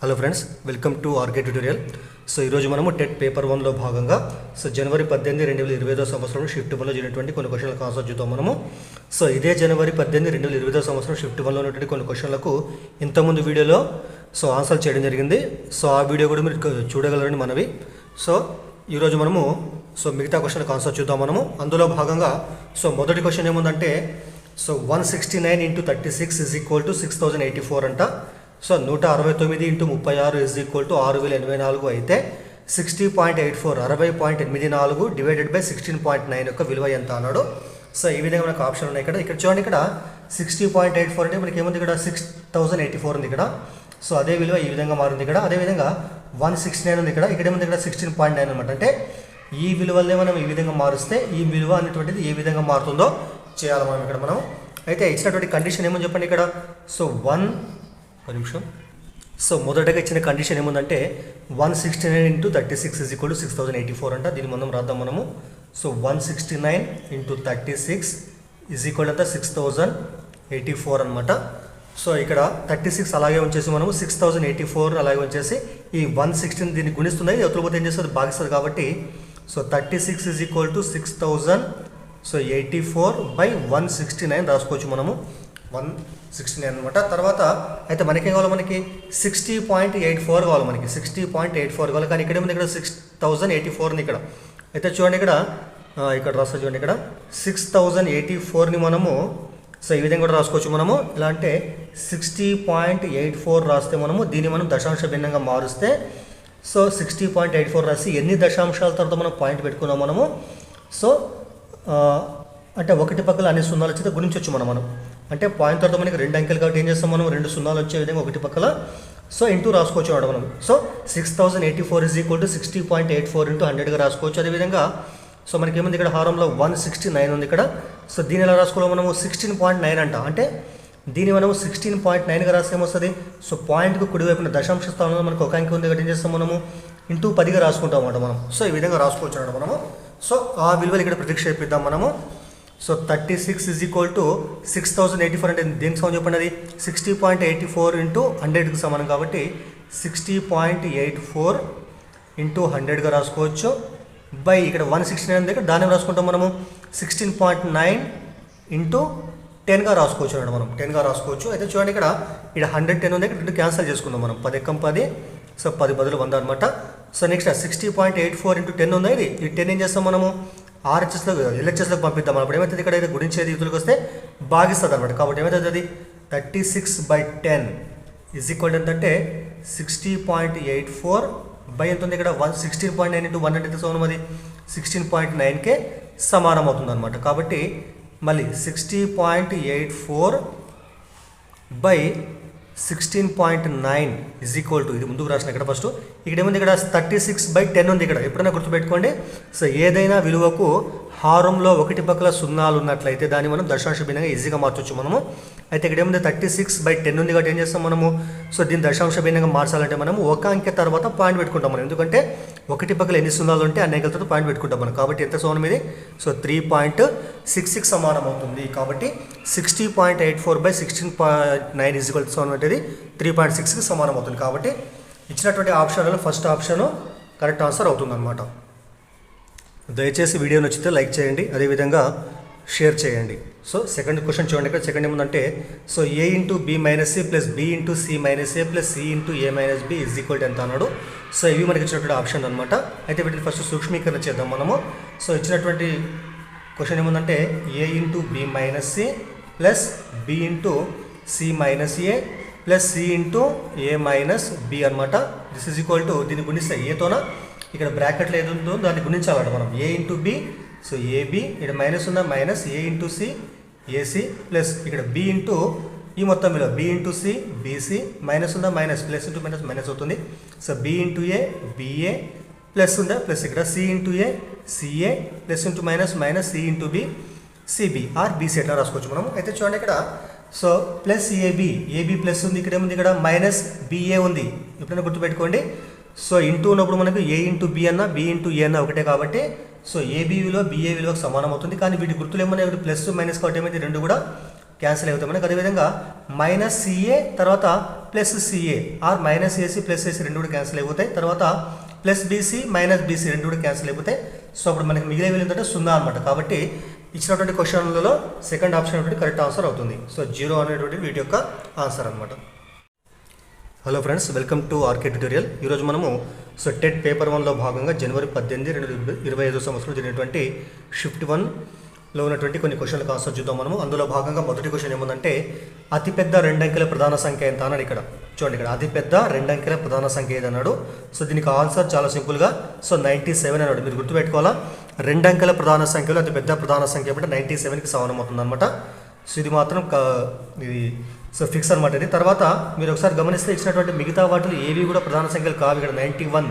Hello friends, welcome to RK tutorial. So ఈరోజు మనము TET paper 1లో భాగంగా జనవరి 18, 2020 సంవత్సరం షిఫ్ట్ 1లో జరిగినటువంటి కొన్ని క్వశ్చన్లకు ఆన్సర్ చూద్దాం మనము. ఇదే జనవరి 18, 2020 సంవత్సరం షిఫ్ట్ 1లో ఉన్నటువంటి కొన్ని క్వశ్చన్లకు ఇంతకుముందు వీడియోలో ఆన్సర్ చేయడం జరిగింది. ఆ వీడియో కూడా మీరు చూడగలరని మనవి. ఈరోజు మనము మిగతా క్వశ్చన్లకు ఆన్సర్ చూద్దాం మనము. అందులో భాగంగా మొదటి క్వశ్చన్ ఏముందంటే 169 × 36 = 6084 అంట. 169 × 36 6084 అయితే 60.84 60.84 డివైడెడ్ బై 16.9 యొక్క విలువ ఎంత అన్నాడు. ఈ విధంగా మనకు ఆప్షన్ ఉన్నాయి. ఇక్కడ చూడండి, ఇక్కడ 60.84 అంటే మనకి ఏముంది, ఇక్కడ 6084 ఉంది ఇక్కడ. అదే విలువ ఈ విధంగా మారింది ఇక్కడ. అదేవిధంగా 169 ఉంది ఇక్కడ. ఇక్కడ ఏముంది, ఇక్కడ 16.9 అనమాట. అంటే ఈ విలువల్ని మనం ఈ విధంగా మారుస్తే ఈ విలువ అనేటువంటిది ఏ విధంగా మారుతుందో చేయాలి మనం ఇక్కడ. మనం అయితే ఇచ్చినటువంటి కండిషన్ ఏమని చెప్పండి ఇక్కడ. ఒక నిమిషం. మొదటగా ఇచ్చిన కండిషన్ ఏముందంటే 169 × 36 = 6084 అంట. దీన్ని మనం రాద్దాం మనము. 169 × 36 = 6084 అనమాట. ఇక్కడ 36 అలాగే ఉంచేసి మనము 6084 అలాగే ఉంచేసి ఈ 116 దీన్ని గుణిస్తుంది, ఎత్తులపోతే ఏం చేస్తుంది, భాగిస్తుంది. కాబట్టి 36 = 6084/169 రాసుకోవచ్చు మనము. 169 అనమాట. తర్వాత అయితే మనకేం కావాలి, మనకి 60.84 కావాలి, మనకి 60.84 కావాలి. కానీ ఇక్కడ ఏముంది, ఇక్కడ 6084 ఉంది ఇక్కడ. అయితే చూడండి, ఇక్కడ రాస్తా చూడండి, ఇక్కడ 6084ని మనము ఈ విధంగా కూడా రాసుకోవచ్చు మనము. ఎలా అంటే 60.84 రాస్తే మనము దీన్ని మనం దశాంశ భిన్నంగా మారుస్తే 60.84 రాసి ఎన్ని దశాంశాల తర్వాత మనం పాయింట్ పెట్టుకున్నాం మనము. అంటే ఒకటి పక్కల అన్ని సున్నాలు వచ్చితే గుణించవచ్చు మనం. అంటే పాయింట్ తర్వాత మనకి 2 అంకెలు కాబట్టి ఏం చేస్తాం మనం, 2 సున్నాలు వచ్చే విధంగా ఒకటి పక్కల ఇంటూ రాసుకోవచ్చు అన్నమాట మనం. 6084 = 60.84 × 100గా రాసుకోవచ్చు. అదేవిధంగా మనకి ఏముంది, ఇక్కడ హారంలో 169 ఉంది ఇక్కడ. దీని ఎలా రాసుకోవాలి మనము, 16.9 అంట. అంటే దీన్ని మనం 16.9గా రాస్తే ఏమొస్తుంది, పాయింట్కు కుడివైపున దశాంశ స్థానంలో మనకు ఒక అంకె ఉంది కాబట్టి ఏం చేస్తాం మనము, ఇంటూ 10గా రాసుకుంటాం అన్నమాట మనం. ఈ విధంగా రాసుకోవచ్చు అన్నమాట మనము. ఆ విలువలు ఇక్కడ ప్రతిక్షేపిద్దాం మనము. 36 = 6084 అంటే దేనికి సమానం చెప్పండి, అది 60.84 × 100కి సమానం. కాబట్టి 60.84 × 100గా రాసుకోవచ్చు. బై ఇక్కడ 169 ఉంది, ఇక్కడ దాన్ని రాసుకుంటాం మనము 16.9 × 10గా రాసుకోవచ్చు అన్నమాట మనం. 10గా రాసుకోవచ్చు. అయితే చూడండి, ఇక్కడ 110 ఉంది, ఇక్కడ 2 క్యాన్సిల్ చేసుకుందాం మనం. 10 × 10 10 బదులు 100 అనమాట. నెక్స్ట్ 60.84 × 10 ఉంది. ఈ 10 ఏం చేస్తాం మనము, RHSలో LHSలోకి పంపిద్దాం. అప్పుడు ఏమవుతుంది, ఇక్కడ అయితే గుణించేది యూతులకు వస్తే భాగిస్తుంది అనమాట. కాబట్టి ఏమవుతుంది, అది 36/10 = ఎంతంటే 60.84 బై ఎంత ఉంది, ఇక్కడ 16.9 × 100 ఎంత సమానం, అది 16.9కే సమానం అవుతుంది అనమాట. కాబట్టి మళ్ళీ 60.84 బై 16.9 ఇది ముందుకు రాసిన ఇక్కడ ఫస్ట్. ఇక్కడ ఏముంది, ఇక్కడ 36/10 ఉంది ఇక్కడ. ఎప్పుడైనా గుర్తుపెట్టుకోండి, ఏదైనా విలువకు హారంలో ఒకటి పక్కల సున్నాలు ఉన్నట్లయితే దాన్ని మనం దశాంశ భిన్నంగా ఈజీగా మార్చవచ్చు మనము. అయితే ఇక్కడ ఏముంది, 36/10 ఉంది కాబట్టి ఏం చేస్తాం మనము, దీన్ని దశాంశ భిన్నంగా మార్చాలంటే మనము ఒక అంకె తర్వాత పాయింట్ పెట్టుకుంటాం మనం. ఎందుకంటే ఒకటి పక్కల ఎన్ని సున్నాలు ఉంటే అన్ని అంకెలతో పాయింట్ పెట్టుకుంటాం మనం. కాబట్టి ఎంత సమానం ఇది, 3.66 సమానం అవుతుంది. కాబట్టి 60.84/16.9 సమానం అంటే 3.6కి సమానం అవుతుంది. కాబట్టి ఇచ్చినటువంటి ఆప్షన్లలో ఫస్ట్ ఆప్షన్ కరెక్ట్ ఆన్సర్ అవుతుంది అనమాట. దయచేసి వీడియో నచ్చితే లైక్ చేయండి, అదేవిధంగా షేర్ చేయండి. సెకండ్ క్వశ్చన్ చూడండి, ఇక్కడ సెకండ్ ఏముందంటే A × B - C + B × C - A + C × A - B = ఎంత అన్నాడు. ఇవి మనకి ఇచ్చినటువంటి ఆప్షన్ అనమాట. అయితే వీటిని ఫస్ట్ సూక్ష్మీకరణ చేద్దాం మనము. ఇచ్చినటువంటి క్వశ్చన్ ఏముందంటే A × B - C + B × C - A + C × A - B అనమాట. దిస్ ఈజ్ ఈక్వల్ టు, దీన్ని గుణిస్తే ఏతోన ఇక్కడ బ్రాకెట్లో ఏది ఉందో దాన్ని గుణించాలంట మనం. A × B, AB, ఇక్కడ మైనస్ ఉందా, minus A × C AC plus ఇక్కడ B × ఈ మొత్తం విలువ B × C BC, మైనస్ ఉందా, minus, plus into minus minus అవుతుంది. B × A BA ప్లస్ ఉందా, ప్లస్ ఇక్కడ C × A CA plus into minus minus C × B CB or BC ఎట్లా రాసుకోవచ్చు మనం. అయితే చూడండి, ఇక్కడ ప్లస్ AB ప్లస్ ఉంది, ఇక్కడ ఏముంది, ఇక్కడ మైనస్ BA ఉంది. ఎప్పుడైనా గుర్తుపెట్టుకోండి, ఇంటూ ఉన్నప్పుడు మనకు A × B అన్న B × A అన్న ఒకటే. కాబట్టి AB విలువ BA విలువకు సమానం అవుతుంది. కానీ వీటి గుర్తులు ఏమన్నా ప్లస్ మైనస్ కాబట్టి ఏమైంది, రెండు కూడా క్యాన్సిల్ అవుతాయి మనకు. అదేవిధంగా మైనస్ సిఏ తర్వాత plus CA are minus AC plus AC రెండు కూడా క్యాన్సిల్ అయిపోతాయి. తర్వాత ప్లస్ బీసీ మైనస్ బీసీ రెండు కూడా క్యాన్సిల్ అయిపోతాయి. సో అప్పుడు మనకి మిగిలే విలువ ఏంటంటే 0 అనమాట. కాబట్టి ఇచ్చినటువంటి క్వశ్చన్లలో సెకండ్ ఆప్షన్ అనేటువంటి కరెక్ట్ ఆన్సర్ అవుతుంది. సో 0 అనేటువంటి వీటి యొక్క ఆన్సర్ అనమాట. Hello friends, welcome to RK tutorial. ఈరోజు మనము సో టెట్ పేపర్ 1లో భాగంగా జనవరి 18, 2025 సంవత్సరం జరిగినటువంటి షిఫ్ట్ 1లో ఉన్నటువంటి కొన్ని క్వశ్చన్లకు ఆన్సర్ చూద్దాం మనము. అందులో భాగంగా మొదటి క్వశ్చన్ ఏముందంటే అతిపెద్ద రెండంకెల ప్రధాన సంఖ్య ఎంత అన్నాడు. ఇక్కడ చూడండి, ఇక్కడ అతిపెద్ద రెండంకెల ప్రధాన సంఖ్య ఏదన్నాడు. సో దీనికి ఆన్సర్ చాలా సింపుల్గా సో 97 అన్నాడు. మీరు గుర్తుపెట్టుకోవాలా, రెండంకెల ప్రధాన సంఖ్యలో అతిపెద్ద ప్రధాన సంఖ్య అంటే 97కి సమానం అవుతుంది అనమాట. సో ఇది మాత్రం ఇది సో ఫిక్స్ అనమాట ఇది. తర్వాత మీరు ఒకసారి గమనిస్తే ఇచ్చినటువంటి మిగతా వాటిలో ఏవి కూడా ప్రధాన సంఖ్యలు కావు. ఇక్కడ 91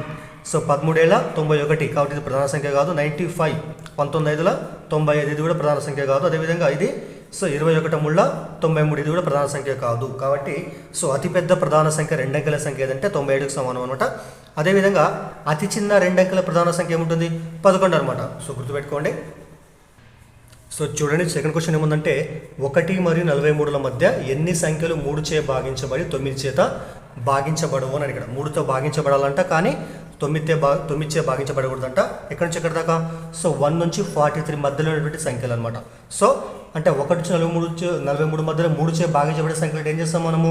సో 13,91 కాబట్టి ఇది ప్రధాన సంఖ్య కాదు. 95 19,95 ఇది కూడా ప్రధాన సంఖ్య కాదు. అదేవిధంగా ఇది సో 21,93 ఇది కూడా ప్రధాన సంఖ్య కాదు. కాబట్టి సో అతిపెద్ద ప్రధాన సంఖ్య రెండంకెల సంఖ్య ఏదంటే 97కి సమానం అనమాట. అదేవిధంగా అతి చిన్న రెండంకెల ప్రధాన సంఖ్య ఏముంటుంది 11 అనమాట. సో గుర్తుపెట్టుకోండి. సో చూడండి, సెకండ్ క్వశ్చన్ ఏముందంటే 1 మరియు 43ల మధ్య ఎన్ని సంఖ్యలు 3 చే భాగించబడి 9 చేత భాగించబడవు అని. ఇక్కడ 3తో భాగించబడాలంట, కానీ 9 చే భాగించబడకూడదంట. ఎక్కడి నుంచి ఎక్కడి దాకా సో 1 నుంచి 43 మధ్యలో ఉన్నటువంటి సంఖ్యలు అనమాట. సో అంటే 1 నుంచి 43 మధ్యలో 3 చే భాగించబడే సంఖ్యలు ఏం చేస్తాం మనము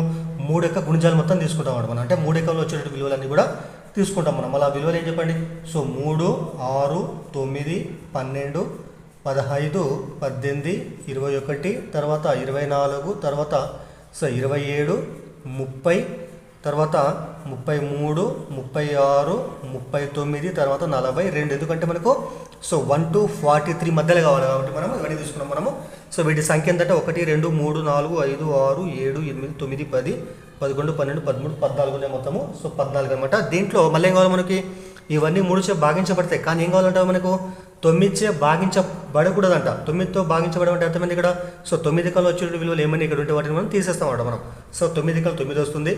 3 యొక్క గుణిజాలు మొత్తం తీసుకుంటాం అనమాట. అంటే 3 ఎకంలో వచ్చేటువంటి విలువలన్నీ కూడా తీసుకుంటాం మనం. అలా విలువలు ఏం చెప్పండి. సో 3, 6, 9, 12, 15, 18, 21, తర్వాత 24, తర్వాత సో 27, 30, తర్వాత 33, 36, 39, తర్వాత 42. ఎందుకంటే మనకు సో 1 to 43 మధ్యలో కావాలి కాబట్టి మనం ఇవన్నీ తీసుకున్నాం మనము. సో వీటి సంఖ్య ఏంటంటే 1, 2, 3, 4, 5, 6, 7, 8, 9, 10, 11, 12, 13, 14 ఉన్నాయి మొత్తము. సో 14 అనమాట. దీంట్లో మళ్ళీ ఏం కావాలి మనకి, ఇవన్నీ 3 చే భాగించబడతాయి, కానీ ఏం కావాలంటే మనకు 9 చే భాగించబడకూడదంట. 9తో భాగించబడమంటే అర్థమైంది ఇక్కడ. సో 9 కల్లో వచ్చే విలువలు ఏమన్నా ఇక్కడ ఉంటే వాటిని మనం తీసేస్తామన్నమాట మనం. సో 9 కల్లో 9 వస్తుంది,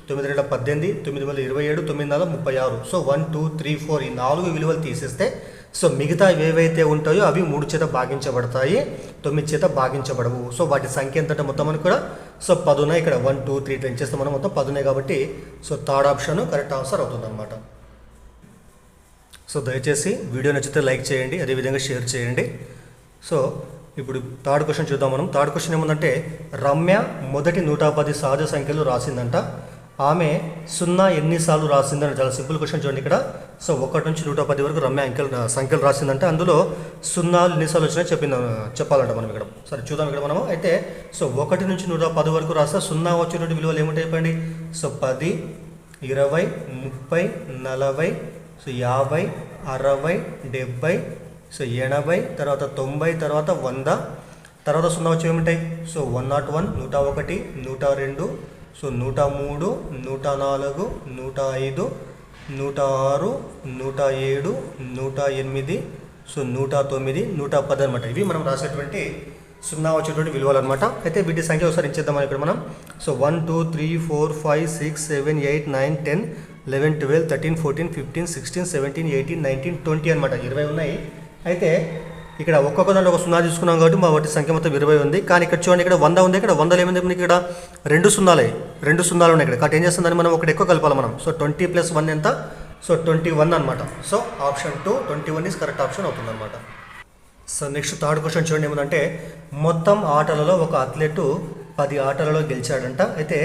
9, 2, 18, 9, 27, 9, 36. సో 1, 2, 3, 4 ఈ 4 విలువలు తీసేస్తే సో మిగతా ఏవైతే ఉంటాయో అవి 3 చేత భాగించబడతాయి, 9 చేత భాగించబడవు. సో వాటి సంఖ్య ఎంతంటే మొత్తం మనకు కూడా సో 10 ఉన్నాయి. ఇక్కడ 1, 2, 3 10 చేస్తే మనం మొత్తం 10 ఉన్నాయి కాబట్టి so third option correct answer అవుతుంది అనమాట. సో దయచేసి వీడియో నచ్చితే లైక్ చేయండి, అదేవిధంగా షేర్ చేయండి. సో ఇప్పుడు థర్డ్ క్వశ్చన్ చూద్దాం మనం. థర్డ్ క్వశ్చన్ ఏముందంటే రమ్య మొదటి 110 సహజ సంఖ్యలు రాసిందంట. ఆమె 0 ఎన్నిసార్లు రాసిందని. చాలా సింపుల్ క్వశ్చన్ చూడండి ఇక్కడ. సో 1 నుంచి 110 వరకు రమ్య సంఖ్యలు రాసిందంటే అందులో 0 ఎన్నిసార్లు వచ్చినాయో చెప్పాలంట మనం ఇక్కడ. సరే చూద్దాం ఇక్కడ మనము. అయితే సో 1 నుంచి 110 వరకు రాస్తే 0 వచ్చేటువంటి విలువలు ఏముంటాయి చెప్పండి. సో 10, 20, 30, 40, సో 50, 60, 70, సో 80, తర్వాత 90, తర్వాత 100, తర్వాత 0 వచ్చి ఏమిటాయి. సో 101, 101, 102, సో 103, 104, 105, 106, 107, 108, సో 109, 110 అనమాట. ఇవి మనం రాసేటువంటి 0 వచ్చేటువంటి విలువలు అనమాట. అయితే వీటి సంఖ్య ఒకసారి ఇచ్చేద్దాం ఇక్కడ మనం. సో 1, 2, 3, 4, 5, 6, 7, 8, 9, 10, 11, 12, 13, 14, 15, 16, 17, 18, 19, 20 అనమాట. 20 ఉన్నాయి. అయితే ఇక్కడ ఒక్కొక్క దాంట్లో ఒక 0 తీసుకున్నాం కాబట్టి మా వాటి సంఖ్య మొత్తం 20 ఉంది. కానీ ఇక్కడ చూడండి, ఇక్కడ 100 ఉంది. ఇక్కడ 100లో ఏమైంది మనకి, ఇక్కడ 2 0 ఉన్నాయి ఇక్కడ. కాబట్టి ఏం చేస్తుందని మనం ఒకటి ఎక్కువ కలపాలి మనం. సో 20 + 1 ఎంత, సో 21 అనమాట. So option 2 21 is correct option అవుతుంది అనమాట. సో నెక్స్ట్ థర్డ్ క్వశ్చన్ చూడండి ఏమందంటే మొత్తం ఆటలలో ఒక అథ్లెట్ 10 ఆటలలో గెలిచాడంట. అయితే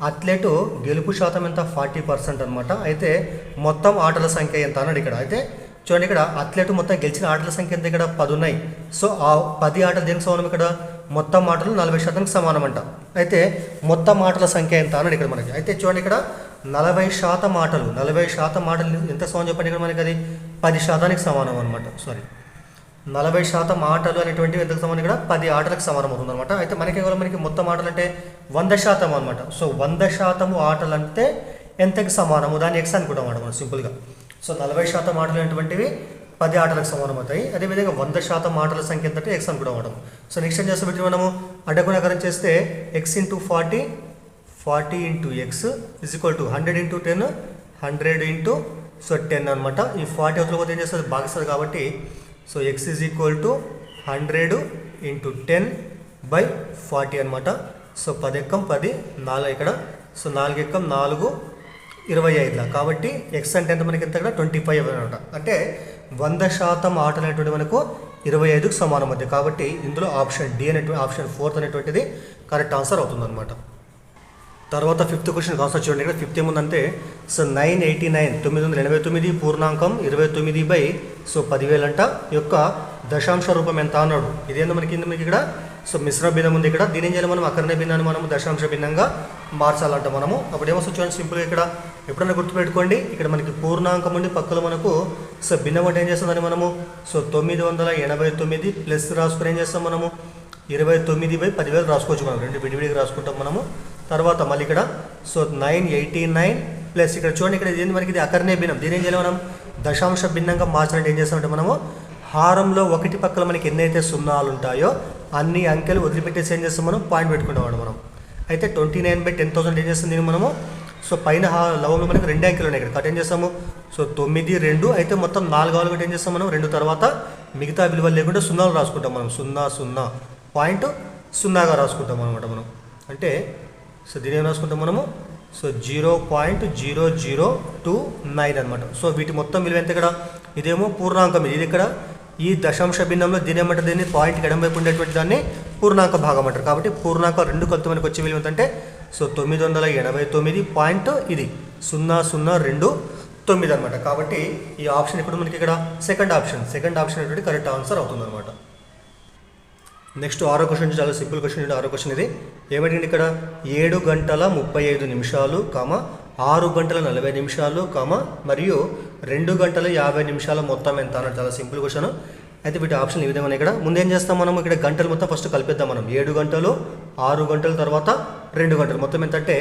అథ్లెట్ గెలుపు శాతం ఎంత 40% అనమాట. అయితే మొత్తం ఆటల సంఖ్య ఎంత అన్నాడు ఇక్కడ. అయితే చూడండి, ఇక్కడ అథ్లెట్ మొత్తం గెలిచిన ఆటల సంఖ్య ఎంత, ఇక్కడ 10 ఉన్నాయి. సో ఆ 10 ఆటలు దేనికి సమానం, ఇక్కడ మొత్తం ఆటలు 40%కి సమానం అంట. అయితే మొత్తం ఆటల సంఖ్య ఎంత అన్నాడు ఇక్కడ మనకి. అయితే చూడండి, ఇక్కడ 40% ఆటలు 40% ఆటలు ఎంత సమానం చెప్పండి. ఇక్కడ మనకి అది 10% సమానం అనమాట. సారీ, 40% ఆటలు అనేటువంటివి ఎంతకు సమానం, ఇక్కడ 10 ఆటలకు సమానం అవుతుంది అనమాట. అయితే మనకి మొత్తం ఆటలు అంటే 100% అనమాట. సో 100% ఆటలు అంటే ఎంతకి సమానము, దాన్ని ఎక్స్ అనుకుంటాం అన్నమాట మనం సింపుల్గా. సో 40% ఆటలు అనేటువంటివి 10 ఆటలకు సమానం అవుతాయి. అదేవిధంగా 100% ఆటల సంఖ్య ఎంతంటే ఎక్స్ అనుకుంటాం అన్నమాట. సో నెక్స్ట్ ఏం చేస్తే పెట్టి మనము అడ్డగుణాకారం చేస్తే x × 40, 40 × x = 100 × 10, 100 × 10 అనమాట. ఈ 40 అవతల పోతే ఏం చేస్తుంది, భాగిస్తుంది కాబట్టి సో x = 100 × 10 బై 40 అనమాట. సో 10 ఎక్కం 10 4 ఇక్కడ. సో 4 ఎక్కం 4 25 కాబట్టి ఎక్స్ అంటే ఎంత మనకి ఎంత ఇక్కడ 25 అనమాట. అంటే 100% ఆటలు అనేటువంటి మనకు 25కు సమానం మధ్య. కాబట్టి ఇందులో ఆప్షన్ డి అనేటువంటి ఆప్షన్ 4 అనేటువంటిది కరెక్ట్ ఆన్సర్ అవుతుంది అనమాట. తర్వాత 5th క్వశ్చన్ ఆన్సర్ చూడండి. ఇక్కడ 5th ఏముందంటే సో 989 989 పూర్ణాంకం 29 బై సో 10,000 అంట యొక్క దశాంశ రూపం ఎంత అన్నాడు. ఇదేందో మనకి ఇక్కడ సో మిశ్రమ భిన్నం ఉంది. ఇక్కడ దీని ఏం చేయాలి మనం అకర్ణ భిన్నాన్ని మనం దశాంశ భిన్నంగా మార్చాలంట మనము. అప్పుడు ఏమొస్తుంది చూడండి సింపుల్గా ఇక్కడ ఎప్పుడైనా గుర్తుపెట్టుకోండి. ఇక్కడ మనకి పూర్ణాంకం ఉండి పక్కలో మనకు సో భిన్నం అంటే ఏం చేస్తుందని మనము సో 989 ప్లస్ రాసుకుని ఏం చేస్తాం మనము 29 బై 10,000 రాసుకోవచ్చు. మనం రెండు విడివిడిగా రాసుకుంటాం మనము. తర్వాత మళ్ళీ ఇక్కడ సో 989 ప్లస్ ఇక్కడ చూడండి ఇక్కడ ఇది మనకి ఇది అకర్ణీయ భిన్నం. దీని ఏం చేయాలి మనం దశాంశ భిన్నంగా మార్చాలంటే ఏం చేస్తామంటే మనము హారంలో ఒకటి పక్కల మనకి ఎన్నైతే సున్నాలు ఉంటాయో అన్ని అంకెలు వదిలిపెట్టేసి ఏం చేస్తాం మనం పాయింట్ పెట్టుకుంటాం మనం. అయితే 29 బై 10,000 ఏం చేస్తుంది దీన్ని మనము సో పైన లవంలో మనకి 2 అంకెలు ఉన్నాయి. ఇక్కడ కట్ ఏం చేస్తాము సో 9 2 అయితే మొత్తం 4 ఆలు ఏం చేస్తాం మనం 2 తర్వాత మిగతా విలువలు లేకుండా సున్నాలు రాసుకుంటాం మనం 0.0గా రాసుకుంటాం అనమాట మనం. అంటే సో దీని ఏం రాసుకుంటాం మనము సో 0.0029 అనమాట. సో వీటి మొత్తం విలువ ఎంత ఇక్కడ ఇదేమో పూర్ణాంకం ఇది ఇక్కడ ఈ దశాంశ భిన్నంలో దీని ఏమంటారు దీన్ని పాయింట్కి ఎడమవైపు ఉండేటువంటి దాన్ని పూర్ణాంక భాగం అంటారు. కాబట్టి పూర్ణాంక 2 కలిపి మనకు వచ్చే విలువ ఏంటంటే సో 989 పాయింట్ ఇది 0029 అనమాట. కాబట్టి ఈ ఆప్షన్ ఇప్పుడు మనకి ఇక్కడ సెకండ్ ఆప్షన్ అనేటువంటి కరెక్ట్ ఆన్సర్ అవుతుంది అనమాట. నెక్స్ట్ 6వ క్వశ్చన్ చాలా సింపుల్ క్వశ్చన్. 6వ క్వశ్చన్ ఇది ఏమిటంటే ఇక్కడ 7 గంటల 35 నిమిషాలు 6 గంటల 40 నిమిషాలు మరియు 2 గంటల 50 నిమిషాల మొత్తం ఎంత అన్నది చాలా సింపుల్ క్వశ్చన్. అయితే వీటి ఆప్షన్ ఈ విధంగా ఇక్కడ ముందేం చేస్తాం మనం ఇక్కడ గంటలు మొత్తం ఫస్ట్ కలిపేద్దాం మనం 7 గంటలు 6 గంటల తర్వాత 2 గంటలు మొత్తం ఎంత అంటే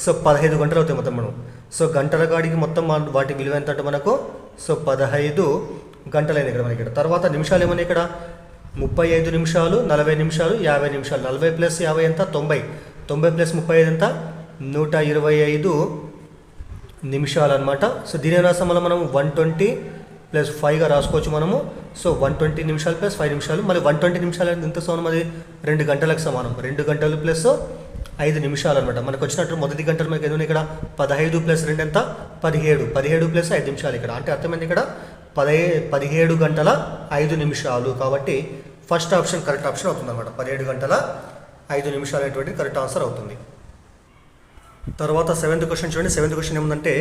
సో 15 గంటలు అవుతాయి మొత్తం మనం. సో గంటల కాడికి మొత్తం వాటి విలువ ఎంత అంటే మనకు సో 15 గంటలైన ఇక్కడ మనకి ఇక్కడ. తర్వాత నిమిషాలు ఏమన్నా ఇక్కడ 35 నిమిషాలు 40 నిమిషాలు 50 నిమిషాలు 40 ప్లస్ 50 ఎంత 90 ప్లస్ 35 ఎంత 125 నిమిషాలు అనమాట. సో దీని రాస్తాం మనం 120 ప్లస్ 5గా రాసుకోవచ్చు మనము. సో 120 నిమిషాలు ప్లస్ 5 నిమిషాలు మళ్ళీ 120 నిమిషాలు ఎంత సమానం అది 2 గంటలకు సమానం. 2 గంటలు ప్లస్ 5 నిమిషాలు అనమాట. మనకు వచ్చినట్టు మొదటి గంటలు మనకి ఏదైనా ఇక్కడ 15 ప్లస్ 2 ఎంత 17 ప్లస్ 5 నిమిషాలు ఇక్కడ. అంటే అర్థమైంది ఇక్కడ 17 గంటల 5 నిమిషాలు. కాబట్టి ఫస్ట్ ఆప్షన్ కరెక్ట్ ఆప్షన్ అవుతుంది అనమాట. 17 గంటల 5 నిమిషాలు అనేటువంటి కరెక్ట్ ఆన్సర్ అవుతుంది. తర్వాత 7th క్వశ్చన్ చూడండి. 7th క్వశ్చన్ ఏముందంటే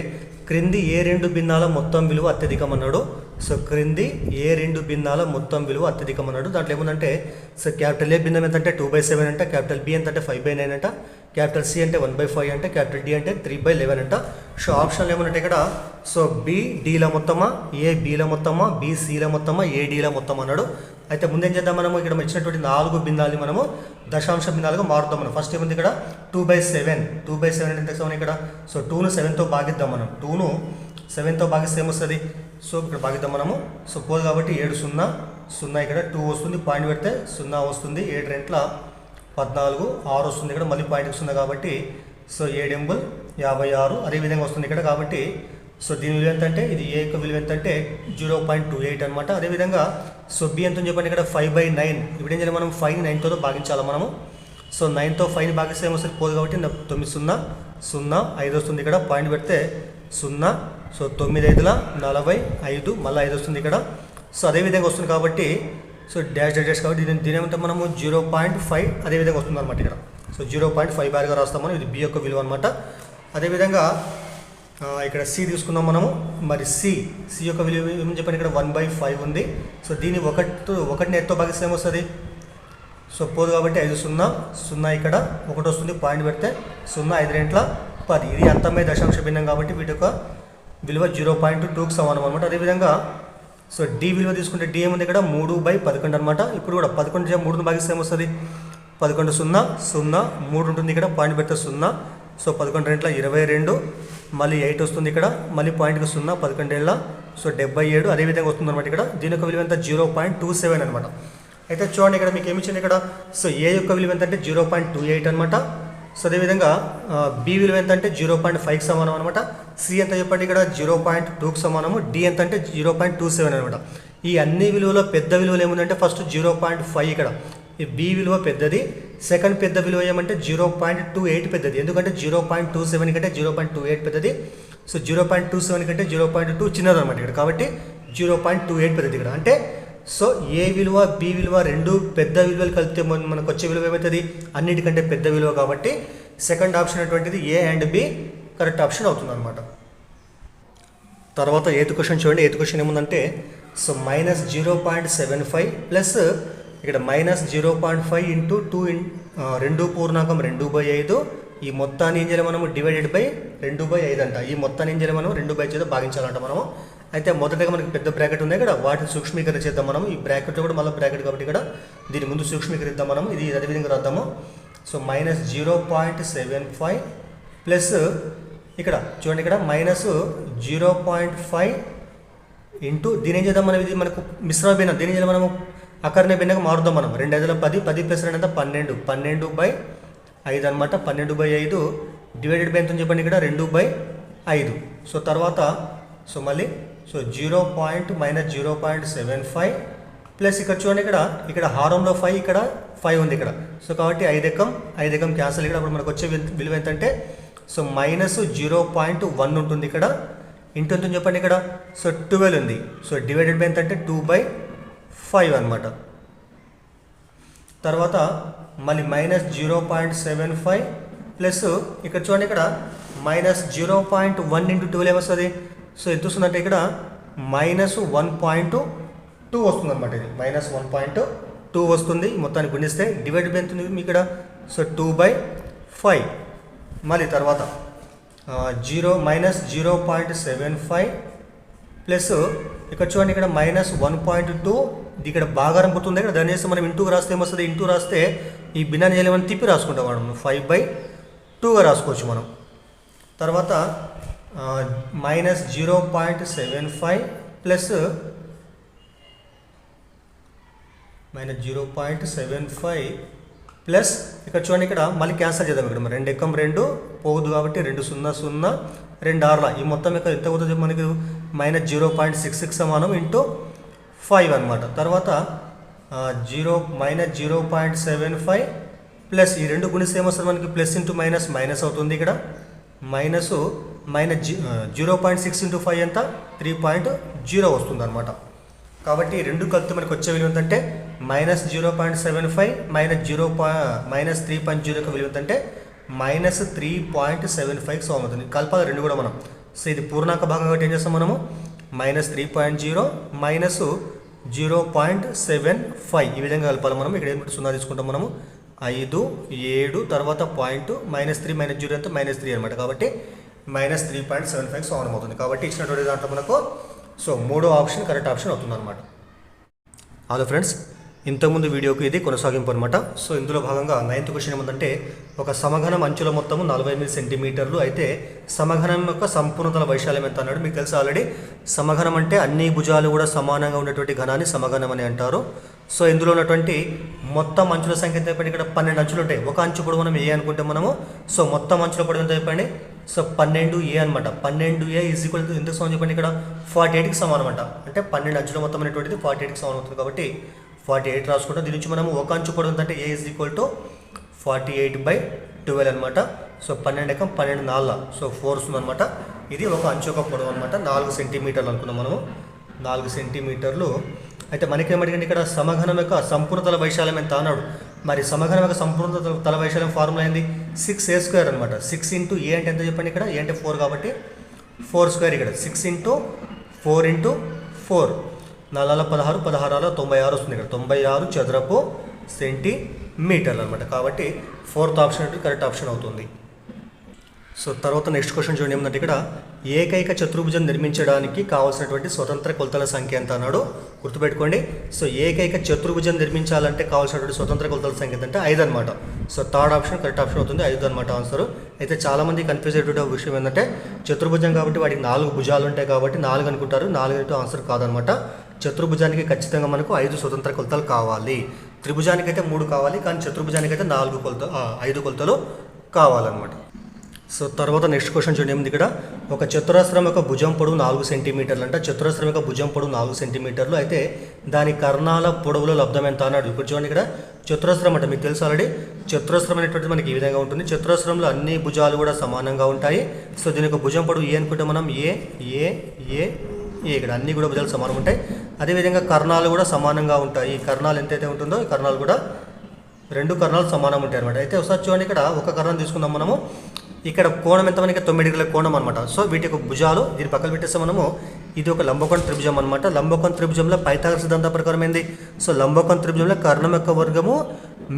క్రింది ఏ 2 భిన్నాల మొత్తం విలువ అత్యధికం అన్నాడు. సో క్రింది ఏ 2 భిన్నాల మొత్తం విలువ అత్యధికం అన్నాడు. దాంట్లో ఏముందంటే సో క్యాపిటల్ ఏ భిన్నం ఎంతంటే 2/7 అంట, క్యాపిటల్ బి ఎంతంటే 5/9 అంట, క్యాపిటల్ సి అంటే 1/5 అంటే, క్యాపిటల్ డి అంటే 3/11 అంట. సో ఆప్షన్లు ఏమన్నట్టు ఇక్కడ సో బి డీల మొత్తమా, ఏ బీల మొత్తమా, బి సిల మొత్తమా, ఏ డీల మొత్తం అన్నాడు. అయితే ముందేం చేద్దాం మనము ఇక్కడ ఇచ్చినటువంటి 4 భిన్నాలని మనము దశాంశ భిన్నాలుగా మారుతాం మనం. ఫస్ట్ ఏముంది ఇక్కడ 2/7 అంటే ఎంత ఇక్కడ సో 2ను 7తో భాగిద్దాం మనం. 2ను 7తో భాగిస్తే ఏమొస్తుంది సో ఇక్కడ భాగిద్దాం మనము. సో పోదు కాబట్టి 7 0 ఇక్కడ 2 వస్తుంది పాయింట్ పెడితే 0 వస్తుంది. 7 రెంట్ల 14 6 వస్తుంది ఇక్కడ మళ్ళీ పాయింట్ వస్తుంది కాబట్టి సో 7 ఎంబుల్ 56 అదేవిధంగా వస్తుంది ఇక్కడ. కాబట్టి సో దీని విలువ ఎంత అంటే ఇది ఏ యొక్క విలువ ఎంత అంటే 0.28 అనమాట. అదేవిధంగా సో బి ఎంత చెప్పండి ఇక్కడ 5/9. ఇప్పుడు ఏం చేయాలి మనం 5ని 9తో భాగించాలి మనము. సో 9తో 5ని భాగిస్తే ఏమొస్తుంది పోదు కాబట్టి 9 0 5 వస్తుంది ఇక్కడ పాయింట్ పెడితే 0. సో 9 5 45 మళ్ళీ 5 వస్తుంది ఇక్కడ. సో అదేవిధంగా వస్తుంది కాబట్టి సో డాష్ కాబట్టి దీని ఏమంటే మనము 0.5 అదేవిధంగా వస్తుంది అనమాట ఇక్కడ. సో 0.5 బార్గా రాస్తాం మనం. ఇది బి యొక్క విలువ అనమాట. అదేవిధంగా ఇక్కడ సి తీసుకుందాం మనము. మరి సి యొక్క విలువ ఏమని చెప్పండి ఇక్కడ 1/5 ఉంది. సో దీన్ని ఒకటిని ఎత్తో భాగిస్తే ఏమొస్తుంది సో పోదు కాబట్టి 5 0 ఇక్కడ 1 వస్తుంది పాయింట్ పెడితే 0 5 రెంట్ల 10. ఇది అంతమే దశాంశ భిన్నం కాబట్టి వీటి యొక్క విలువ 0.2కి సమానం అనమాట. అదేవిధంగా సో డి విలువ తీసుకుంటే డి ఏముంది ఇక్కడ 3/11 అనమాట. ఇప్పుడు కూడా 11 3ను భాగిస్తే ఏమొస్తుంది 11 0 0 3 ఉంటుంది ఇక్కడ పాయింట్ పెడితే 0. సో 11 రెంట్ల 22 మళ్ళీ 8 వస్తుంది ఇక్కడ మళ్ళీ పాయింట్కి 0 11 ఏళ్ళ సో 77 అదేవిధంగా వస్తుంది అనమాట ఇక్కడ. దీని యొక్క విలువ ఎంత 0.27 అనమాట. అయితే చూడండి ఇక్కడ మీకు ఏమి ఇచ్చింది ఇక్కడ సో ఏ యొక్క విలువ ఎంత అంటే 0.28 అనమాట. సో అదేవిధంగా బి విలువ ఎంత అంటే 0.5కి సమానం అనమాట. సి ఎంత చెప్పండి ఇక్కడ 0.2కి సమానము, డి ఎంత అంటే 0.27 అనమాట. ఈ అన్ని విలువలో పెద్ద విలువలు ఏముందంటే ఫస్ట్ 0.5 ఇక్కడ ఈ బి విలువ పెద్దది, సెకండ్ పెద్ద విలువ ఏమంటే 0.28 పెద్దది, ఎందుకంటే 0.27 కంటే 0.28 పెద్దది. సో 0.27 కంటే 0.2 చిన్నది అనమాట ఇక్కడ, కాబట్టి 0.28 పెద్దది ఇక్కడ. అంటే సో ఏ విలువ బి విలువ రెండు పెద్ద విలువలు కలిపితే మనకు వచ్చే విలువ ఏమవుతుంది, అన్నిటికంటే పెద్ద విలువ. కాబట్టి సెకండ్ ఆప్షన్ అటువంటిది A and B correct option అవుతుంది అనమాట. తర్వాత 8th క్వశ్చన్ చూడండి. 8th క్వశ్చన్ ఏముందంటే సో -0.75 ప్లస్ ఇక్కడ -0.5 ఇంటూ 2 పూర్ణాంకం 2/5 ఈ మొత్తాన్ని ఏం చేయాలి మనము డివైడెడ్ బై 2/5 అంట. ఈ మొత్తాన్ని ఏం చేయాలి మనం 2/5 భాగించాలంట మనము. అయితే మొదటగా మనకి పెద్ద బ్రాకెట్ ఉంది ఇక్కడ, వాటిని సూక్ష్మీకరణ చేద్దాం మనం. ఈ బ్రాకెట్లో కూడా మళ్ళీ బ్రాకెట్ కాబట్టి ఇక్కడ దీని ముందు సూక్ష్మీకరిద్దాం మనం. ఇది అదే విధంగా రాద్దాము. సో -0.75 ప్లస్ ఇక్కడ చూడండి ఇక్కడ -0.5 ఇంటూ దీని ఏం చేద్దాం మనం, ఇది మనకు మిశ్రమ భిన్నం, దీని చేద్దాం మనము అకర్ణ భిన్నంగా మారుద్దాం మనం. 2 × 10, 10 + 2 ఎంత 12, 12/5 అనమాట. 12/5 డివైడెడ్ బై ఎంత చెప్పండి ఇక్కడ 2/5. సో తర్వాత సో మళ్ళీ సో -0.75 ప్లస్ ఇక్కడ చూడండి ఇక్కడ హారంలో 5, ఇక్కడ 5 ఉంది ఇక్కడ. సో కాబట్టి 5 ఎకం క్యాన్సల్. ఇక్కడ అప్పుడు మనకు వచ్చే విలువ ఎంతంటే సో -0.1 ఉంటుంది ఇక్కడ. ఇంటూ ఎంత చెప్పండి ఇక్కడ సో 12 ఉంది. సో డివైడెడ్ బై ఎంత అంటే 2/5 అనమాట. తర్వాత మళ్ళీ -0.75 ప్లస్ ఇక్కడ చూడండి ఇక్కడ -0.1 ఇంటూ 12 ఏమొస్తుంది, సో ఎంత వస్తుందంటే ఇక్కడ -1.2 వస్తుంది అనమాట. ఇది -1.2 వస్తుంది మొత్తాన్ని గుణిస్తే. డివైడ్ బై ఎంత ఉంది మీ ఇక్కడ సో 2/5. మళ్ళీ తర్వాత -0.75 ప్లస్ ఇక్కడ చూడండి ఇక్కడ -1.2 ఇక్కడ భాగారం గుర్తుంది ఇక్కడ, దాని చేస్తే మనం ఇంటూగా రాస్తే ఏమొస్తుంది, ఇంటూ రాస్తే ఈ భిన్నాన్ని చేయలేమని తిప్పి రాసుకుంటాం మనం, 5/2గా రాసుకోవచ్చు మనం. తర్వాత -0.75 ప్లస్ -0.75 ప్లస్ ఇక్కడ చూడండి ఇక్కడ మళ్ళీ క్యాన్సల్ చేద్దాం. ఇక్కడ 2 ఎకం 2 పోదు కాబట్టి 2 0 0 2 6 ఈ మొత్తం ఇక్కడ ఎంత అవుతుంది మనకి -0.66 సమానం ఇంటూ 5 అనమాట. తర్వాత -0.75 ప్లస్ ఈ రెండు గుణిస్తే ఏమొస్తుంది మనకి ప్లస్ ఇంటూ మైనస్ అవుతుంది ఇక్కడ. -0.6 ఇంటూ 5 ఎంత 3.0 వస్తుంది అనమాట. కాబట్టి రెండు కలిపితే మనకు వచ్చే విలువ ఎంతంటే -0.75 -3.0 యొక్క విలువ ఎంతంటే -3.75 సమానం అవుతుంది. కలపాలి రెండు కూడా మనం. సో ఇది పూర్ణాంక భాగం కాబట్టి ఏం చేస్తాం మనము -3.0 -0.75 ఈ విధంగా కలపాలి మనం. ఇక్కడ ఏం 0 తీసుకుంటాం మనము 5 7 తర్వాత పాయింట్ -3 -0 ఎంత -3 అనమాట. కాబట్టి -3.75 సమానం అవుతుంది. కాబట్టి ఇచ్చినటువంటి దాంట్లో మనకు సో మూడో ఆప్షన్ కరెక్ట్ ఆప్షన్ అవుతుంది అనమాట. హలో ఫ్రెండ్స్, ఇంతకుముందు వీడియోకి ఇది కొనసాగింపు అనమాట. సో ఇందులో భాగంగా 9th క్వశ్చన్ ఏమంటే ఒక సమఘనం అంచుల మొత్తము 48 సెంటీమీటర్లు అయితే సమఘనం యొక్క సంపూర్ణతల వైశాల్యం ఎంత అన్నాడు. మీకు తెలుసు ఆల్రెడీ సమఘనం అంటే అన్ని భుజాలు కూడా సమానంగా ఉన్నటువంటి ఘనాన్ని సమఘనం అని అంటారు. సో ఇందులో ఉన్నటువంటి మొత్తం అంచుల సంఖ్య ఎంత చెప్పండి, ఇక్కడ 12 అంచులు ఉంటాయి. ఒక అంచు పొడవు మనం ఏ అనుకుంటే మనము సో మొత్తం అంచుల పొడవు ఎంత చెప్పండి సో 12A అనమాట. 12A ఈజ్ ఈక్వల్ టు ఎంత సమానం చెప్పండి ఇక్కడ 48కి సమానం అంట. అంటే 12 అంచుల మొత్తం అనేటువంటిది 48కి సమానం అవుతుంది. కాబట్టి 48 రాసుకుంటాం. దీని నుంచి మనము ఒక అంచు పొడవు అంటే ఏ ఈజ్ ఈక్వల్ టు 48/12 అనమాట. సో 12 ఎకం 12 4 సో 4 వస్తుంది అనమాట. ఇది ఒక అంచు యొక్క పొడవు అనమాట. 4 సెంటీమీటర్లు అనుకున్నాం మనము, 4 సెంటీమీటర్లు. అయితే మనకేమడిగండి ఇక్కడ సమఘనం యొక్క సంపూర్ణతల వైశాల్యం ఎంత అన్నాడు. మరి సమఘనం యొక్క సంపూర్ణతల వైశాల్యం ఫార్ములా ఏంది 6A² అనమాట. 6 ఇంటూ ఏ అంటే ఎంత చెప్పండి ఇక్కడ, ఏ అంటే 4 కాబట్టి 4² ఇక్కడ 6 ఇంటూ 4 ఇంటూ 4 4 16 16 96 వస్తుంది ఇక్కడ 96 చదరపు సెంటీమీటర్లు అనమాట. కాబట్టి 4th ఆప్షన్ అంటే కరెక్ట్ ఆప్షన్ అవుతుంది. సో తర్వాత నెక్స్ట్ క్వశ్చన్ చూడండి ఏమంటే ఇక్కడ ఏకైక చతుర్భుజం నిర్మించడానికి కావాల్సినటువంటి స్వతంత్ర కొలతల సంఖ్య ఎంత అన్నాడు. గుర్తుపెట్టుకోండి. సో ఏకైక చతుర్భుజం నిర్మించాలంటే కావాల్సినటువంటి స్వతంత్ర కొలతల సంఖ్య అంటే 5 అనమాట. So third option correct option అవుతుంది, 5 అనమాట ఆన్సర్. అయితే చాలామంది కన్ఫ్యూజ్ అయ్యేటువంటి విషయం ఏంటంటే చతుర్భుజం కాబట్టి వాటికి 4 భుజాలు ఉంటాయి కాబట్టి 4 అనుకుంటారు. 4 ఆన్సర్ కాదనమాట. చతుర్భుజానికి ఖచ్చితంగా మనకు 5 స్వతంత్ర కొలతలు కావాలి. త్రిభుజానికి అయితే 3 కావాలి, కానీ చతుర్భుజానికి అయితే 5 కొలతలు కావాలన్నమాట. సో తర్వాత నెక్స్ట్ క్వశ్చన్ చూడండి ఏముంది ఇక్కడ. ఒక చతురస్రం యొక్క భుజం పొడవు 4 సెంటీమీటర్లు అంట. చతురస్రం యొక్క భుజం పొడవు 4 సెంటీమీటర్లు అయితే దాని కర్ణాల పొడవులో లబ్ధం ఎంత అన్నాడు. ఇప్పుడు చూడండి ఇక్కడ చతురస్రం అంటే మీకు తెలుసు ఆల్రెడీ. చతురస్రం అనేటువంటిది మనకి ఈ విధంగా ఉంటుంది. చతురస్రంలో అన్ని భుజాలు కూడా సమానంగా ఉంటాయి. సో దీని యొక్క భుజం పొడవు ఏ అనుకుంటే మనం ఏ ఏ ఏ ఏ ఇక్కడ అన్ని కూడా భుజాలు సమానం ఉంటాయి. అదేవిధంగా కర్ణాలు కూడా సమానంగా ఉంటాయి. ఈ కర్ణాలు ఎంతైతే ఉంటుందో ఈ కర్ణాలు కూడా 2 కర్ణాలు సమానం ఉంటాయి అనమాట. అయితే ఒకసారి చూడండి ఇక్కడ ఒక కర్ణం తీసుకుందాం మనము. ఇక్కడ కోణం ఎంత మనకి 9 డిగ్రీల కోణం అనమాట. సో వీటి యొక్క భుజాలు దీని పక్కన పెట్టేస్తే మనము ఇది ఒక లంబకోణ త్రిభుజం అనమాట. లంబకోణ త్రిభుజంలో పైథాగరస్ సిద్ధాంతం ప్రకారం ఏంది. సో లంబకోణ త్రిభుజంలో కర్ణం యొక్క వర్గము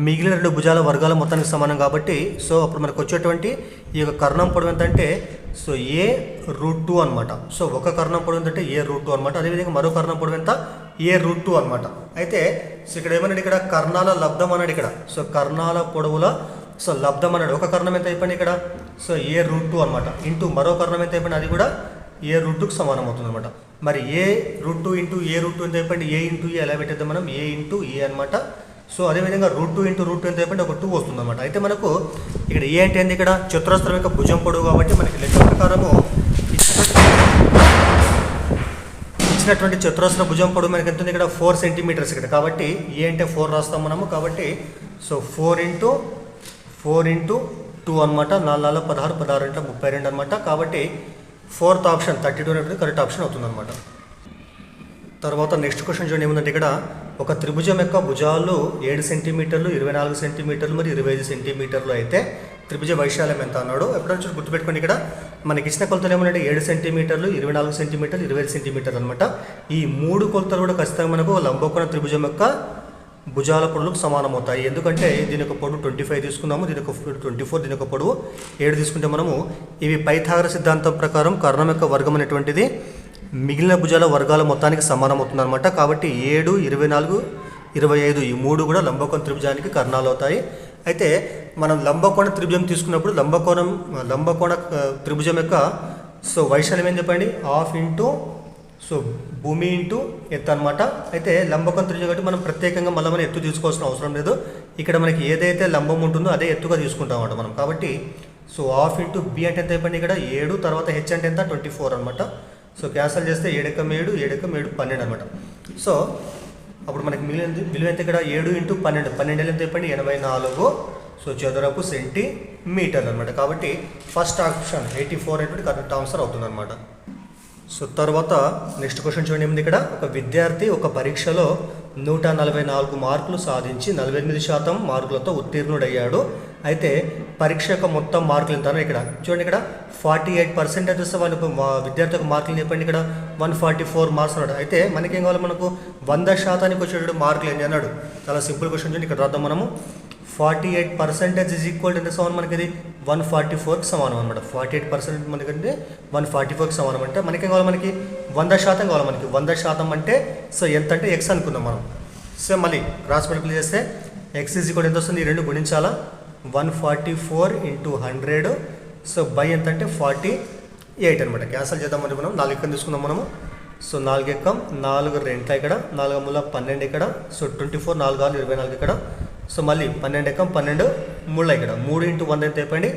మిగిలిన 2 భుజాల వర్గాల మొత్తానికి సమానం కాబట్టి సో అప్పుడు మనకు వచ్చేటువంటి ఈ యొక్క కర్ణం పొడవు ఎంత అంటే సో a√2 అనమాట. సో ఒక కర్ణం పొడవు ఏంటంటే a√2 అనమాట. అదేవిధంగా మరో కర్ణం పొడవు ఎంత a√2 అనమాట. అయితే సో ఇక్కడ ఏమన్నాడు ఇక్కడ కర్ణాల లబ్ధం అన్నాడు ఇక్కడ. సో కర్ణాల పొడవుల సో లబ్ధం అన్నాడు. ఒక కర్ణం ఎంత అయిపోయింది ఇక్కడ సో a√2 అనమాట. ఇంటూ మరో కర్ణం ఎంత అయిపోయింది అది కూడా a√2కు సమానం అవుతుంది అనమాట. మరి a√2 ఇంటూ a√2 ఎంత అయిపోయింది a ఇంటూ a ఎలా పెట్టేద్దాం మనం a ఇంటూ a అనమాట. సో అదేవిధంగా √2 ఇంటూ √2 ఎంత అయిపోయింది ఒక 2 వస్తుంది అనమాట. అయితే మనకు ఇక్కడ ఏ అంటే ఏంది ఇక్కడ చతురస్రం యొక్క భుజం పొడవు కాబట్టి మనకి లెక్క ప్రకారము ఇచ్చినటువంటి చతురస్ర భుజం పొడవు మనకి ఎంత ఉంది ఇక్కడ 4 సెంటీమీటర్స్ ఇక్కడ. కాబట్టి ఏ అంటే 4 రాస్తాం మనము. కాబట్టి సో 4 ఇంటూ 2 అనమాట. 4 16 16 అంటే 32 అనమాట. కాబట్టి 4th ఆప్షన్ 32 అనేది కరెక్ట్ ఆప్షన్ అవుతుంది అనమాట. తర్వాత నెక్స్ట్ క్వశ్చన్ చూడండి ఏముందంటే ఇక్కడ ఒక త్రిభుజం యొక్క భుజాలు 7 సెంటీమీటర్లు 24 సెంటీమీటర్లు మరియు 25 సెంటీమీటర్లు అయితే త్రిభుజ వైశాల్యం ఎంత అన్నాడు. ఎప్పుడైనా చూసి గుర్తుపెట్టుకోండి ఇక్కడ మనకి ఇచ్చిన కొలతలు ఏమంటే 7 సెంటీమీటర్లు 24 సెంటీమీటర్లు 25 సెంటీమీటర్లు అనమాట. ఈ 3 కొలతలు కూడా ఖచ్చితంగా మనకు లంబకోణ త్రిభుజం యొక్క భుజాల పొడవులకు సమానం అవుతాయి. ఎందుకంటే దీని యొక్క పొడవు 25 తీసుకున్నాము, దీని యొక్క 24, దీని యొక్క పొడవు 7 తీసుకుంటే మనము ఇవి పైథాగరస్ సిద్ధాంతం ప్రకారం కర్ణం యొక్క వర్గం అనేటువంటిది మిగిలిన భుజాల వర్గాల మొత్తానికి సమానం అవుతుంది అనమాట. కాబట్టి 7, 24, 25 ఈ 3 కూడా లంబకోణ త్రిభుజానికి కర్ణాలు అవుతాయి. అయితే మనం లంబకోణ త్రిభుజం తీసుకున్నప్పుడు లంబకోణ త్రిభుజం యొక్క సో వైశాల్యం ఏం చెప్పండి హాఫ్ ఇంటూ సో భూమి ఇంటూ ఎత్తు అనమాట. అయితే లంబకోణ త్రిభుజం కాబట్టి మనం ప్రత్యేకంగా మళ్ళీ మనం ఎత్తు తీసుకోవాల్సిన అవసరం లేదు. ఇక్కడ మనకి ఏదైతే లంబం ఉంటుందో అదే ఎత్తుగా తీసుకుంటాం అన్నమాట మనం. కాబట్టి సో హాఫ్ ఇంటూ బి అంటే ఎంత అయిపోయింది ఇక్కడ 7, తర్వాత హెచ్ అంటే ఎంత 24 అనమాట. సో క్యాన్సల్ చేస్తే 7 × 7 7 × 7 12 అనమాట. సో అప్పుడు మనకి మిగిలిన విలువ ఎంత ఇక్కడ 7 × 12 12 ఎంత అయిపోయింది 84 సో చదరపు సెంటీమీటర్లు అనమాట. కాబట్టి ఫస్ట్ ఆప్షన్ 84 అనేటువంటి కరెక్ట్ ఆన్సర్ అవుతుంది అనమాట. సో తర్వాత నెక్స్ట్ క్వశ్చన్ చూడండి ఏమిటి ఇక్కడ ఒక విద్యార్థి ఒక పరీక్షలో 144 మార్కులు సాధించి 48% మార్కులతో ఉత్తీర్ణుడయ్యాడు. అయితే పరీక్ష యొక్క మొత్తం మార్కులు ఎంత ఇక్కడ చూడండి ఇక్కడ 48% వస్తే వాళ్ళకు విద్యార్థి యొక్క మార్కులు చెప్పండి ఇక్కడ 144 మార్క్స్ అన్నాడు. అయితే మనకేం కావాలి మనకు 100% వచ్చేటప్పుడు మార్కులు ఏంటి అన్నాడు. చాలా సింపుల్ క్వశ్చన్ చూడండి ఇక్కడ రాద్దాం మనము. 48% ఈజ్ ఈక్వల్ ఎంత సమానం మనకి ఇది 144కి సమానం అనమాట. 48% మనకంటే 144కి సమానం అంటే మనకేం కావాలి మనకి 100% కావాలి మనకి. 100% అంటే సో ఎంత అంటే ఎక్స్ అనుకుందాం మనం. సో మళ్ళీ క్రాస్ మల్టిప్లై చేస్తే ఎక్స్ ఈజ్ ఈక్వల్ ఎంత వస్తుంది ఈ రెండు గుణించాలా 144 × 100 సో బై ఎంత అంటే 48 అనమాట. క్యాన్సల్ చేద్దాం మరి మనం 4 ఎక్కం తీసుకుందాం మనము. సో 4 ఎక్కం 4 రెంట్ల ఇక్కడ 4 మూల 12 ఇక్కడ సో 24 4 6 24 ఇక్కడ సో మళ్ళీ 12 ఎక్కం 12 3 ఇక్కడ 3 × 100 ఎంత అయిపోయింది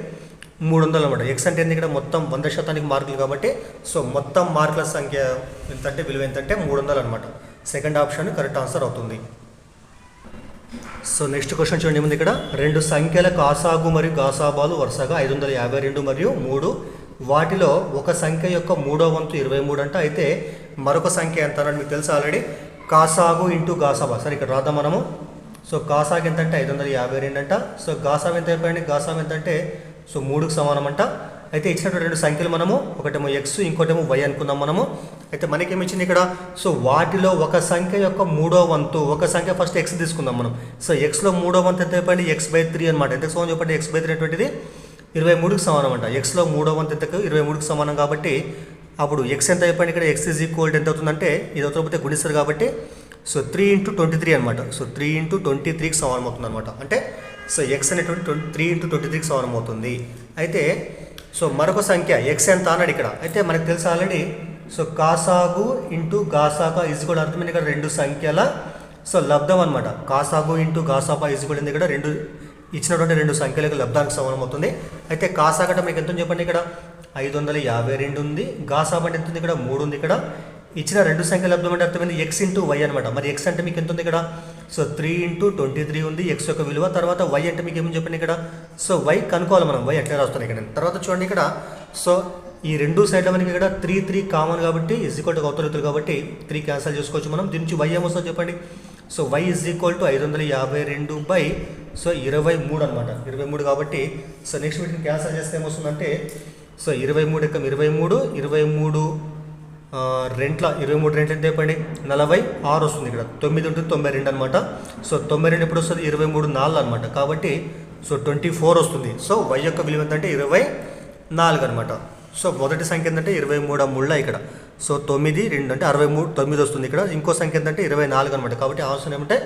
300 అనమాట. ఎక్స్ అంటే ఇక్కడ మొత్తం 100% మార్కులు కాబట్టి సో మొత్తం మార్కుల సంఖ్య ఎంత అంటే విలువ ఎంత అంటే 300 అనమాట. సెకండ్ ఆప్షన్ కరెక్ట్ ఆన్సర్ అవుతుంది. సో నెక్స్ట్ క్వశ్చన్ చూడండి ఏముంది ఇక్కడ రెండు సంఖ్యల కాసాగు మరియు గాసాబాలు వరుసగా 552 మరియు 3 వాటిలో ఒక సంఖ్య యొక్క మూడో వంతు 23 అంట. అయితే మరొక సంఖ్య ఎంత అన్నది మీకు తెలుసు ఆల్రెడీ కాసాగు ఇంటూ గాసాబా. సరే ఇక్కడ రాద్దాం మనము. సో కాసాగు ఎంత అంటే 552 అంట. సో గాసాబ్ ఎంత అయిపోయింది గాసాబ్ ఎంత అంటే సో 3కు సమానం అంట. అయితే ఇచ్చినటువంటి రెండు సంఖ్యలు మనము ఒకటేమో ఎక్స్ ఇంకోటేమో వై అనుకుందాం మనము. అయితే మనకేమి ఇచ్చింది ఇక్కడ సో వాటిలో ఒక సంఖ్య యొక్క మూడో వంతు ఒక సంఖ్య ఫస్ట్ ఎక్స్ తీసుకుందాం మనం. సో ఎక్స్లో మూడో వంతు ఎంత అయిపోయింది x/3 అనమాట. ఎంత సమానం చెప్పండి x/3 అనేటువంటిది 23కి సమానం అంట. ఎక్స్లో మూడో వంతు ఎంతకు 23కి సమానం కాబట్టి అప్పుడు ఎక్స్ ఎంత అయిపోయింది ఇక్కడ ఎక్స్ ఈజ్ ఈక్వల్ ఎంత అవుతుందంటే ఇది అవుతుందంటే గుణిస్తారు కాబట్టి సో 3 × 23 అనమాట. సో 3 × 23కి సమానం అవుతుంది అనమాట. అంటే సో ఎక్స్ అనేటువంటి 3 × 23కి సమానం అవుతుంది. అయితే సో మరొక సంఖ్య ఎక్స్ ఎంత అన్నాడు ఇక్కడ. అయితే మనకు తెలుసు ఆల్రెడీ సో కాసాగు ఇంటూ గాసాగా ఈజ్ కూడా అర్థమైంది ఇక్కడ రెండు సంఖ్యల సో లబ్ధం అనమాట. కాసాగు ఇంటూ గాసాబా ఈజ్ కూడా ఇక్కడ రెండు ఇచ్చినటువంటి రెండు సంఖ్యలకు లబ్ధానికి సమానం అవుతుంది. అయితే కాసాగట మీకు ఎంత చెప్పండి, ఇక్కడ 552 ఉంది. గాసాబట్ ఎంత ఉంది, ఇక్కడ 3 ఉంది. ఇక్కడ ఇచ్చిన రెండు సంఖ్యల లబ్ధం అంటే అర్థమైంది ఎక్స్ ఇంటూ వై అనమాట. మరి ఎక్స్ అంటే మీకు ఎంత ఉంది ఇక్కడ, సో 3 × 23 ఉంది ఎక్స్ యొక్క విలువ. తర్వాత వై అంటే మీకు ఏమని చెప్పండి ఇక్కడ, సో వై కనుక్కోవాలి మనం, వై ఎట్లా రాస్తాను ఇక్కడ. తర్వాత చూడండి ఇక్కడ, సో ఈ రెండు సైడ్ల మనకి ఇక్కడ 3 కామన్ కాబట్టి = అవతలతులు కాబట్టి 3 క్యాన్సిల్ చేసుకోవచ్చు మనం. దీని నుంచి వై ఏమొస్తుందో చెప్పండి. సో వై = 552 సో 23 అనమాట. 23 కాబట్టి సో నెక్స్ట్ వీటిని క్యాన్సిల్ చేస్తే ఏమొస్తుందంటే, సో 23 × 23 23 రెంట్ల 23 రెంట్లు ఎంత చెప్పండి, 46 వస్తుంది. ఇక్కడ 9 ఉంటుంది, 92 అనమాట. సో 92 ఎప్పుడు వస్తుంది, 23 4 అనమాట. కాబట్టి సో 24 వస్తుంది. సో వై యొక్క విలువ ఏంటంటే 24 అనమాట. సో మొదటి సంఖ్య ఏంటంటే 23 ముళ్ళ ఇక్కడ. సో 9 2 అంటే 63 9 వస్తుంది ఇక్కడ. ఇంకో సంఖ్య ఏంటంటే 24 అనమాట. కాబట్టి ఆప్షన్ ఏమంటే,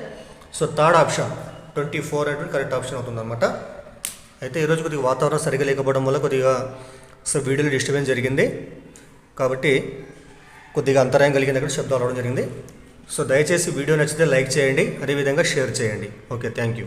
సో థర్డ్ ఆప్షన్ 24 అంటే కరెక్ట్ ఆప్షన్ అవుతుంది అనమాట. అయితే ఈరోజు కొద్దిగా వాతావరణం సరిగా లేకపోవడం వల్ల కొద్దిగా సో వీడియోలో డిస్టర్బెన్స్ జరిగింది. కాబట్టి కొద్దిగా అంతరాయం కలిగింది, అక్కడ శబ్దాలు రావడం జరిగింది. సో దయచేసి వీడియో నచ్చితే లైక్ చేయండి, అదేవిధంగా షేర్ చేయండి. Okay, thank you.